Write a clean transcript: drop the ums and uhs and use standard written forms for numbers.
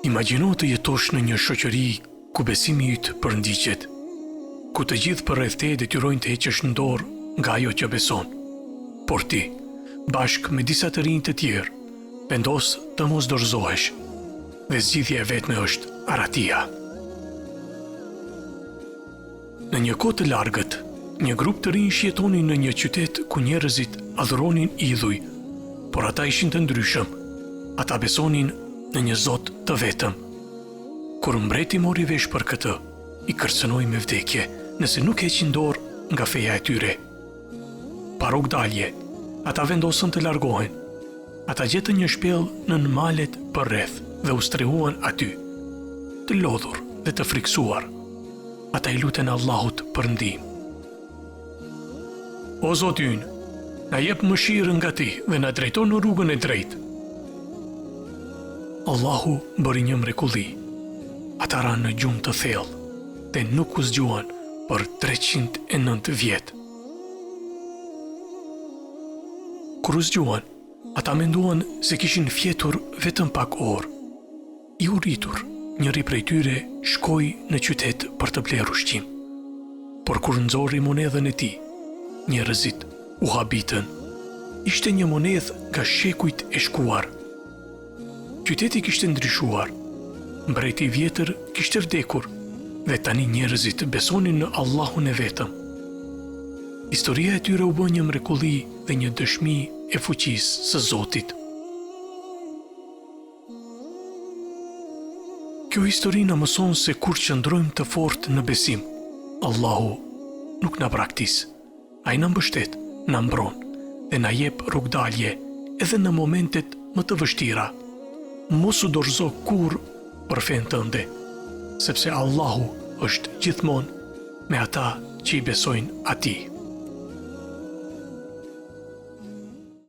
Imagjino të jetosh në një shoqëri ku besimi yt përndiqet, ku të gjithë përreth te detyrojnë të heqësh në dorë nga ajo që beson. Por ti, bashkë me disa të rinj të tjerë, vendos të mos dorëzohesh dhe zgjidhja e vetme është aratia. Në një kohë të largët, një grup të rinj jetonin në një qytet ku njerëzit adhuronin idhuj, por ata ishin të ndryshëm. Ata besonin në një Zot të vetëm. Kur mbreti mori vesh për këtë, i kërcënoi me vdekje nëse nuk heqin dorë nga feja e tyre. Pa rrugdalje, ata vendosën të largohen. Ata gjetën një shpellë nën malet përreth dhe u strehuan aty, të lodhur dhe të friksuar. Ata i luten Allahut për ndihmë. O Zoti ynë, na jep mëshirë nga ti dhe na drejton në rrugën e drejtë. Allahu bëri një mrekulli. Ata ranë në gjumë të thellë dhe nuk u zgjuan për 309 vjet. Kur u zgjuan, ata menduan se kishin fjetur vetëm pak orë. I uritur, njëri prej tyre shkoi në qytet për të blerë ushqim. Por kur nxorri monedhën e tij, njerëzit u habitën. Ishte një monedhë nga shekujt e shkuar. Qyteti kishte ndryshuar, mbreti i vjetër kishte vdekur dhe tani njerëzit besonin në Allahun e vetëm. Historia e tyre u bë një mrekulli dhe një dëshmi e fuqisë së Zotit. Kjo histori na mëson se kur qëndrojmë të fortë në besim, Allahu nuk na braktis. Ai na mbështet, na mbron dhe na jep rrugdalje edhe në momentet më të vështira. Mos u dorëzo kurrë për fen tënde, sepse Allahu është gjithmonë me ata që i besojnë atij.